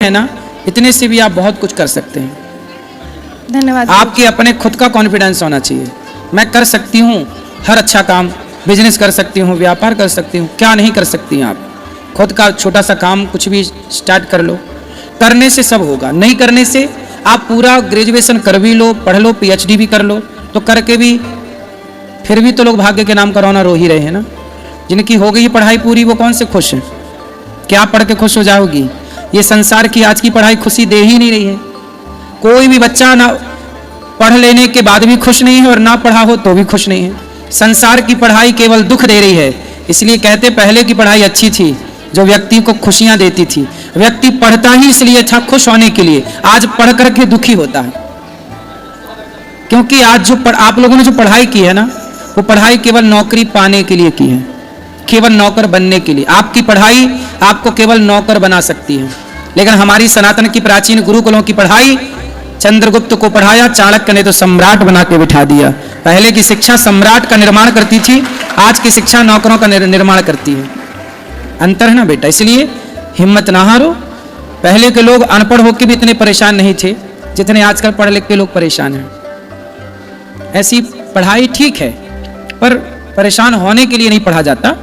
है ना, इतने से भी आप बहुत कुछ कर सकते हैं। धन्यवाद। आपके अपने खुद का कॉन्फिडेंस होना चाहिए, मैं कर सकती हूँ हर अच्छा काम, बिजनेस कर सकती हूँ, व्यापार कर सकती हूँ। क्या नहीं कर सकती हैं आप? खुद का छोटा सा काम कुछ भी स्टार्ट कर लो, करने से सब होगा। नहीं करने से आप पूरा ग्रेजुएशन कर भी लो, पढ़ लो, PhD भी कर लो, तो करके भी फिर भी तो लोग भाग्य के नाम का रोना रो ही रहे हैं ना। जिनकी हो गई पढ़ाई पूरी वो कौन से खुश हैं? क्या पढ़ के खुश हो जाओगी? ये संसार की आज की पढ़ाई खुशी दे ही नहीं रही है। कोई भी बच्चा ना पढ़ लेने के बाद भी खुश नहीं है और ना पढ़ा हो तो भी खुश नहीं है। संसार की पढ़ाई केवल दुख दे रही है। इसलिए कहते पहले की पढ़ाई अच्छी थी, जो व्यक्ति को खुशियां देती थी। व्यक्ति पढ़ता ही इसलिए था खुश होने के लिए, आज पढ़ करके दुखी होता है। क्योंकि आज जो आप लोगों ने जो पढ़ाई की है ना, वो पढ़ाई केवल नौकरी पाने के लिए की है, केवल नौकर बनने के लिए। आपकी पढ़ाई आपको केवल नौकर बना सकती है, लेकिन हमारी सनातन की प्राचीन गुरुकुलों की पढ़ाई, चंद्रगुप्त को पढ़ाया, चाणक्य ने तो सम्राट बना के बिठा दिया। पहले की शिक्षा सम्राट का निर्माण करती थी, आज की शिक्षा नौकरों का निर्माण करती है। अंतर है ना बेटा, इसलिए हिम्मत ना हारो। पहले के लोग अनपढ़ होकर भी इतने परेशान नहीं थे जितने आजकल पढ़ लिख के लोग परेशान हैं। ऐसी पढ़ाई ठीक है, पर परेशान होने के लिए नहीं पढ़ा जाता।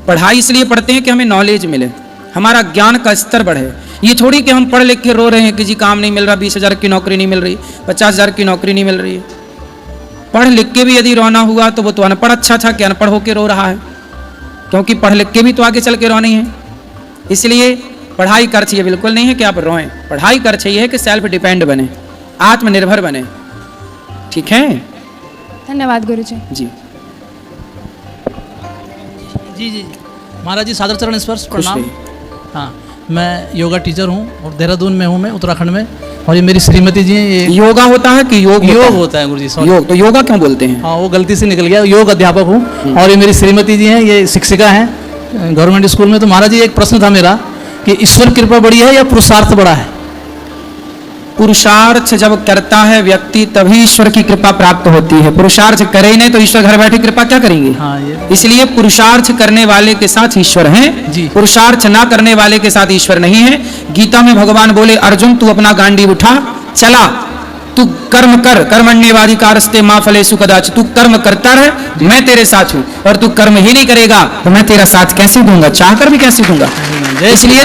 पढ़ाई इसलिए पढ़ते हैं कि हमें नॉलेज मिले, हमारा ज्ञान का स्तर बढ़े। ये थोड़ी कि हम पढ़ लिख के रो रहे हैं कि जी काम नहीं मिल रहा, 20,000 की नौकरी नहीं मिल रही, 50,000 की नौकरी नहीं मिल रही है। पढ़ लिख के भी यदि रोना हुआ तो वो तो अनपढ़ अच्छा था कि अनपढ़ होकर रो रहा है, क्योंकि पढ़ लिख के भी तो आगे चल के रोनी है। इसलिए पढ़ाई कर चाहिए, बिल्कुल नहीं है कि आप रोएं। पढ़ाई कर चाहिए है कि सेल्फ डिपेंड बने, आत्मनिर्भर बने। ठीक है, धन्यवाद गुरुजी। जी जी जी महाराज जी, सादर चरण स्पर्श, खुश प्रणाम। रहिए। हाँ, मैं योगा टीचर हूँ और देहरादून में हूँ, मैं उत्तराखंड में। और ये मेरी श्रीमती जी हैं। ये योगा होता है कि योग होता है गुरुजी, सॉरी। योग तो योगा क्यों बोलते हैं? हाँ, वो गलती से निकल गया। योग अध्यापक हूँ और ये मेरी श्रीमती जी हैं, ये शिक्षिका हैं गवर्नमेंट स्कूल में। तो महाराज जी, एक प्रश्न था मेरा कि ईश्वर कृपा बड़ी है या पुरुषार्थ बड़ा है? पुरुषार्थ जब करता है व्यक्ति तभी ईश्वर की कृपा प्राप्त होती है। पुरुषार्थ करे ही नहीं तो ईश्वर घर बैठे कृपा क्या करेंगे? हाँ, ये इसलिए पुरुषार्थ करने वाले के साथ ईश्वर हैं जी। पुरुषार्थ ना करने वाले के साथ ईश्वर नहीं है। गीता में भगवान बोले, अर्जुन तू अपना गांडी उठा, चला, तू कर्म कर, कर्मण्येवाधिकारस्ते मा फलेषु कदाचित्। तू कर्म करता रह, मैं तेरे साथ हूँ। और तू कर्म ही नहीं करेगा तो मैं तेरा साथ कैसे दूंगा? चाह कर भी कैसे दूंगा? इसलिए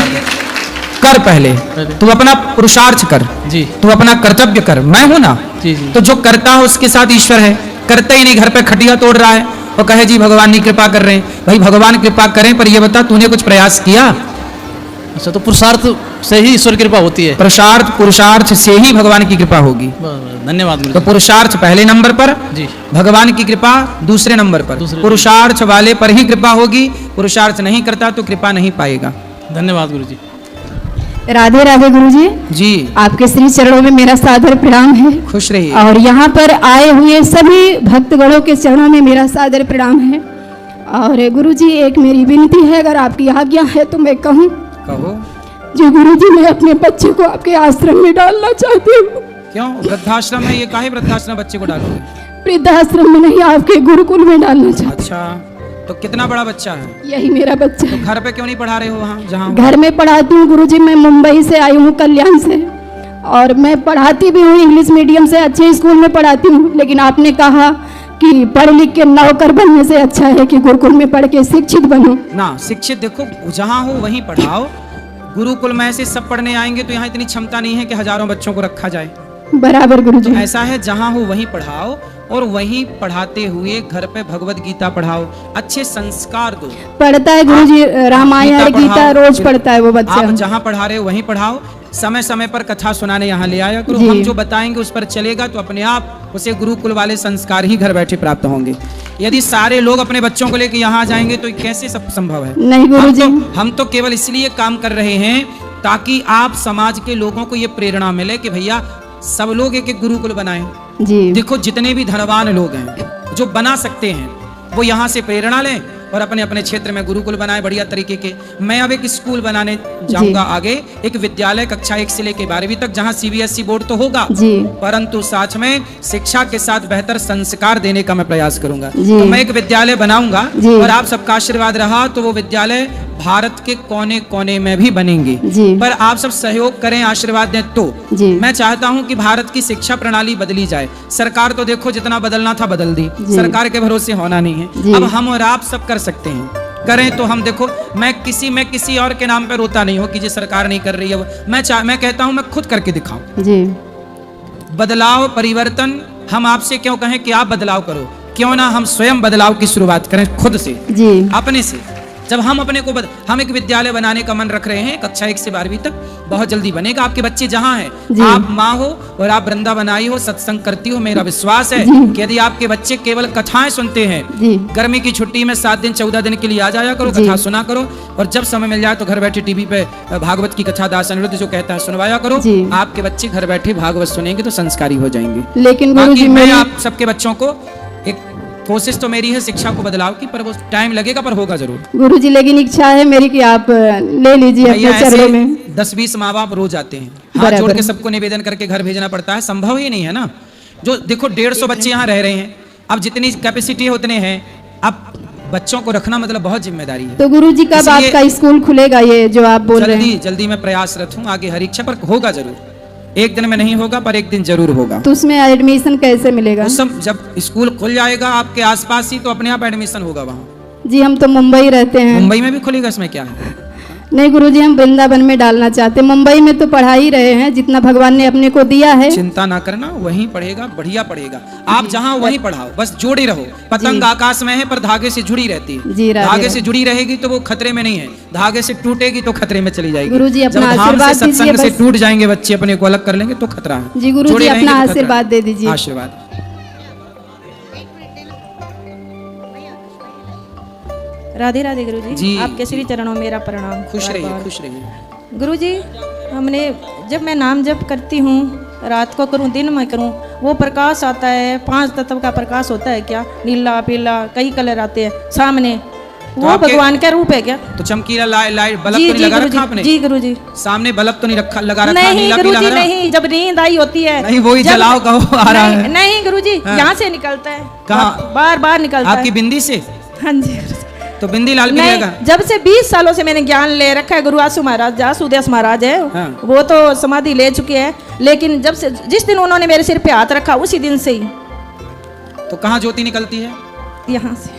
कर, पहले तू अपना पुरुषार्थ कर जी, तू अपना कर्तव्य कर। मैं हूं ना, जी जी। तो जो करता है उसके साथ ईश्वर है। करते ही नहीं, घर पे खटिया तोड़ रहा है और कहे जी भगवान नहीं कृपा कर रहे हैं। भाई भगवान कृपा करें, पर ये बता तूने कुछ प्रयास किया? अच्छा, तो पुरुषार्थ से ही ईश्वर कृपा होती है। पुरुषार्थ से ही भगवान की कृपा होगी। धन्यवाद तो गुरुजी। पुरुषार्थ पहले नंबर पर, जी, भगवान की कृपा दूसरे नंबर पर। पुरुषार्थ वाले पर ही कृपा होगी, पुरुषार्थ नहीं करता तो कृपा नहीं पाएगा। धन्यवाद गुरुजी। राधे राधे गुरुजी, जी आपके श्री चरणों में मेरा सादर प्रणाम है। खुश रहिए। और यहाँ पर आए हुए सभी भक्तगणों के चरणों में मेरा सादर प्रणाम है। और गुरुजी, एक मेरी विनती है, अगर आपकी आज्ञा है तो मैं कहूँ। कहो। जी गुरुजी, मैं अपने बच्चे को आपके आश्रम में डालना चाहती हूँ। क्यों? वृद्धाश्रम है ये, काहे वृद्धाश्रम बच्चे को डालोगे? वृद्धाश्रम में नहीं, आपके गुरुकुल में डालना चाहती अच्छा, तो कितना बड़ा बच्चा है? हूँ। यही मेरा बच्चा तो है। घर पे क्यों नहीं पढ़ा रहे हो वहाँ जहाँ? घर में पढ़ाती हूँ गुरुजी, मैं मुंबई से आई हूँ, कल्याण से। और मैं पढ़ाती भी हूँ इंग्लिश मीडियम से, अच्छे स्कूल में पढ़ाती हूँ। लेकिन आपने कहा कि पढ़ लिख के नौकर बनने से अच्छा है कि गुरुकुल में पढ़ के शिक्षित बनो। ना, शिक्षित देखो जहाँ हो वहीं पढ़ाओ। गुरुकुल में ऐसे सब पढ़ने आएंगे तो यहाँ इतनी क्षमता नहीं है कि हजारों बच्चों को रखा जाए। बराबर गुरुजी। ऐसा है जहाँ हो वहीं पढ़ाओ, और वहीं पढ़ाते हुए घर पे भगवत गीता पढ़ाओ, अच्छे संस्कार दो। पढ़ता है गुरुजी, रामायण गीता पढ़ाओ, रोज पढ़ता है वो बच्चा। आप जहाँ पढ़ा रहे हो वहीं पढ़ाओ। समय समय पर कथा सुनाने यहाँ ले आया करो। जी। हम जो बताएंगे उस पर चलेगा तो अपने आप उसे गुरुकुल वाले संस्कार ही घर बैठे प्राप्त होंगे। यदि सारे लोग अपने बच्चों को लेकर यहाँ जाएंगे तो कैसे सब संभव है? नहीं गुरुजी। हम तो केवल इसलिए काम कर रहे हैं ताकि आप समाज के लोगों को ये प्रेरणा मिले कि भैया सब लोग एक एक गुरुकुल बनाएं। जी। देखो जितने भी धनवान लोग हैं जो बना सकते हैं वो यहाँ से प्रेरणा लें और अपने अपने क्षेत्र में गुरुकुल बनाए बढ़िया तरीके के। मैं अब एक स्कूल बनाने जाऊंगा आगे, एक विद्यालय कक्षा 1 से लेकर 12वीं तक, जहाँ CBSE बोर्ड तो होगा जी। परंतु साथ में शिक्षा के साथ बेहतर संस्कार देने का मैं प्रयास करूंगा। जी। तो मैं एक विद्यालय बनाऊंगा जी। और आप सबका आशीर्वाद रहा तो वो विद्यालय भारत के कोने कोने में भी बनेंगे। जी। पर आप सब सहयोग करें, आशीर्वाद दें तो। जी। मैं चाहता हूं कि भारत की शिक्षा प्रणाली बदली जाए। सरकार तो देखो जितना बदलना था बदल दी, जी। सरकार के भरोसे होना नहीं जी। है। अब हम और आप सब कर सकते हैं, करें तो हम देखो। मैं किसी और के नाम पर रोता नहीं हूं कि जी सरकार नहीं कर रही है वो। मैं कहता हूं मैं खुद करके दिखाऊं। जी। बदलाव, परिवर्तन हम आपसे क्यों कहें कि आप बदलाव करो, क्यों ना हम स्वयं बदलाव की शुरुआत करें खुद से, जी। अपने से। जब हम अपने को हम एक विद्यालय बनाने का मन रख रहे हैं, कक्षा 1 से 12वीं तक, बहुत जल्दी बनेगा। आपके बच्चे जहां हैं, जी। आप माँ हो और आप वृंदावन आई हो, सत्संग करती हो, मेरा विश्वास है जी। कि यदि आपके बच्चे केवल कथाएं सुनते हैं, जी। गर्मी की छुट्टी में 7 दिन 14 दिन के लिए आ जाया करो, जी। कथा सुना करो, और जब समय मिल जाए तो घर बैठे टीवी पे भागवत की कथा दास अनिरुद्ध जो कहता है सुनवाया करो। जी। आपके बच्चे घर बैठे भागवत सुनेंगे तो संस्कारी हो जाएंगे। लेकिन बाकी गुरुजी मैं मेरी आप सबके बच्चों को, एक कोशिश तो मेरी है शिक्षा को बदलाव की, पर वो टाइम लगेगा, पर होगा जरूर। गुरुजी लेकिन इच्छा है मेरी कि आप ले लीजिए अपने भैया चरणों ऐसे में। 10-20 माँ बाप रोज आते हैं, हाथ बराबर। जोड़ के सबको निवेदन करके घर भेजना पड़ता है, संभव ही नहीं है ना। जो देखो 150 बच्चे यहाँ रह रहे हैं, अब जितनी कैपेसिटी है उतने हैं, अब बच्चों को रखना मतलब बहुत जिम्मेदारी है। तो गुरुजी कब इसलिए- आपका स्कूल खुलेगा, ये जो आप बोल रहे हैं? जल्दी मैं प्रयासरत हूँ, आगे हर इच्छा, पर होगा जरूर। एक दिन में नहीं होगा, पर एक दिन जरूर होगा। तो उसमें एडमिशन कैसे मिलेगा? उस सब जब स्कूल खुल जाएगा आपके आसपास ही, तो अपने आप एडमिशन होगा वहाँ। जी हम तो मुंबई रहते हैं। मुंबई में भी खुलेगा, इसमें क्या है? नहीं गुरुजी हम वृंदावन में डालना चाहते हैं। मुंबई में तो पढ़ा ही रहे हैं जितना भगवान ने अपने को दिया है। चिंता ना करना, वहीं पढ़ेगा, बढ़िया पढ़ेगा। आप जहाँ वहीं पढ़ाओ, बस जोड़े रहो। पतंग आकाश में है पर धागे से जुड़ी रहती है। जी, राधे धागे राधे। से जुड़ी रहेगी तो वो खतरे में नहीं है, धागे से टूटेगी तो खतरे में चली जाएगी। गुरुजी, अपना जब धाम से आशीर्वाद दीजिए सत्संग से बस। टूट जाएंगे बच्चे, अपने को अलग कर लेंगे तो खतरा है। जी गुरुजी, जोड़े रहेंगे अपना तो खतरा आशीर्वाद है। दे दीजिए। आशीर्वाद। राधे राधे गुरुजी। जी। आपके श्री चरणों में मेरा प्रणाम। खुश बार रहिए, बार। खुश रहिए। गुरुजी, हमने जब मैं नाम जप करती हूँ, रात को करूँ दिन में करूँ, वो प्रकाश आता है, 5 तत्व का प्रकाश होता है क्या, नीला पीला कई कलर आते हैं सामने, वो आपके- भगवान का रूप है क्या? तो चमकीला लाइट बल्ब जी तो नहीं जी लगा गुरुजी, रखा आपने? जी गुरुजी। सामने बल्ब तो नहीं रखा, लगा रखा? नहीं नीला पीला गुरुजी हरा? नहीं, जब नींद आई होती है नहीं, वही जब- जलाओ कहो आ रहा है। नहीं गुरुजी, हाँ। यहाँ से निकलता है। कहाँ? बार बार निकलता आपकी है। बिंदी से? हाँ जी। तो बिंदी लाल नहीं, पीलेगा। जब से 20 सालों से मैंने ज्ञान ले रखा है, गुरु आसु महाराज जासुदेव महाराज है, हाँ। वो तो समाधि ले चुके हैं, लेकिन जब से जिस दिन उन्होंने मेरे सिर पे हाथ रखा उसी दिन से ही तो कहाँ ज्योति निकलती है? यहाँ से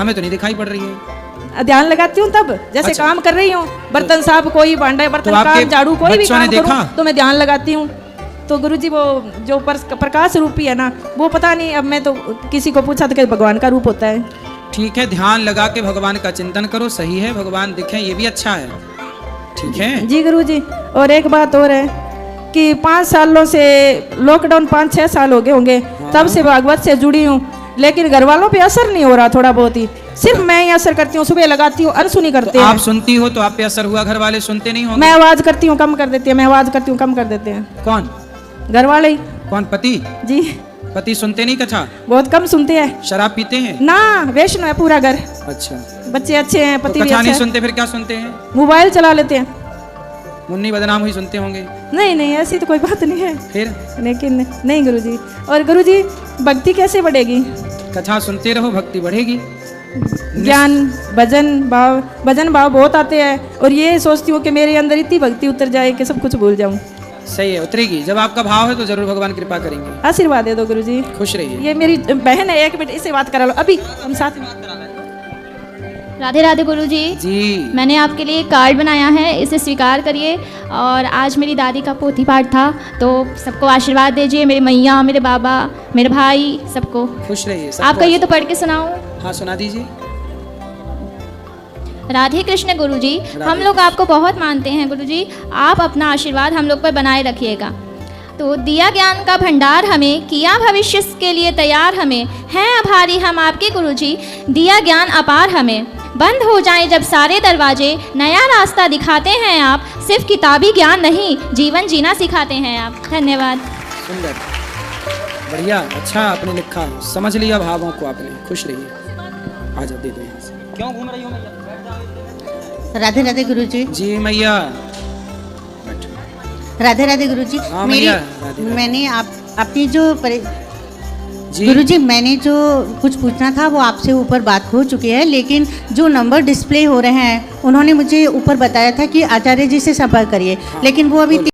हमें तो नहीं दिखाई पड़ रही है। ध्यान लगाती हूँ, तब जैसे अच्छा। काम कर रही हूँ, बर्तन साफ कोई भांडा बर्तन तो आपके काम झाड़ू कोई भी बच्चों ने काम करूँ देखा? तो मैं ध्यान लगाती हूँ। तो गुरुजी वो जो प्रकाश रूपी है ना, वो पता नहीं, अब मैं तो किसी को पूछा था कि भगवान का रूप होता है। ठीक है, ध्यान लगा के भगवान का चिंतन करो, सही है, भगवान दिखे, ये भी अच्छा है। ठीक है। जी गुरुजी। और एक बात और है कि 5 सालों से लॉकडाउन 5-6 साल हो गए होंगे, तब से भागवत से जुड़ी हूँ, लेकिन घर वालों पे असर नहीं हो रहा, थोड़ा बहुत ही। सिर्फ मैं ही असर करती हूँ, सुबह लगाती हूँ, अनसुनी करते तो हैं। आप सुनती हो तो आप पे असर हुआ, घर वाले सुनते नहीं होंगे? मैं आवाज करती हूँ कम कर देती है, मैं आवाज करती हूँ कम कर देते हैं कौन? घर वाले ही। कौन? पति? जी पति सुनते नहीं कथा? बहुत कम सुनते हैं शराब पीते हैं? ना, वैष्णव है पूरा घर, अच्छा, बच्चे अच्छे हैं, तो पति भी कथा अच्छा नहीं है। सुनते फिर क्या सुनते हैं? मोबाइल चला लेते हैं। मुन्नी बदनाम हुई सुनते होंगे? नहीं नहीं, ऐसी तो कोई बात नहीं है, फिर लेकिन नहीं गुरुजी। और गुरुजी, भक्ति कैसे बढ़ेगी? कथा सुनते रहो, भक्ति बढ़ेगी। ज्ञान, भजन भाव बहुत आते हैं, और ये सोचती हूँ कि मेरे अंदर इतनी भक्ति उतर जाए कि सब कुछ भूल जाऊँ। सही है, उतरेगी। जब आपका भाव है तो जरूर भगवान कृपा करेंगे। आशीर्वाद दे दो गुरुजी। खुश रहिए। ये मेरी बहन है, 1 मिनट इससे बात करा लो, अभी हम साथ में। राधे राधे गुरुजी। जी। मैंने आपके लिए कार्ड बनाया है, इसे स्वीकार करिए। और आज मेरी दादी का पोथी पाठ था, तो सबको आशीर्वाद दीजिए, मेरी मैया, मेरे बाबा, मेरे भाई, सबको। खुश रहिए। आप कहिए तो पढ़ के सुनाऊं? हाँ, सुना दीजिए। राधे कृष्ण गुरुजी, हम लोग आपको बहुत मानते हैं गुरुजी, आप अपना आशीर्वाद हम लोग पर बनाए रखिएगा। तो दिया ज्ञान का भंडार हमें, किया भविष्य के लिए तैयार हमें, हैं आभारी हम आपके गुरुजी, दिया ज्ञान अपार हमें। बंद हो जाएं जब सारे दरवाजे, नया रास्ता दिखाते हैं आप, सिर्फ किताबी ज्ञान नहीं, जीवन जीना सिखाते हैं आप। धन्यवाद। सुंदर, बढ़िया, अच्छा आपने लिखा, समझ लिया भावों को आपने। खुश रहिए। आजा, दे दो यहाँ से। क्यों घूम रही हो मैया? राधे राधे गुरुजी। जी मैया। राधे राधे गुरुजी। हाँ मेरी मैया, राधे राधे। मैंने आप अपनी जो जी। गुरुजी मैंने जो कुछ पूछना था वो आपसे ऊपर बात हो चुकी है, लेकिन जो नंबर डिस्प्ले हो रहे हैं उन्होंने मुझे ऊपर बताया था कि आचार्य जी से संपर्क करिए, लेकिन वो अभी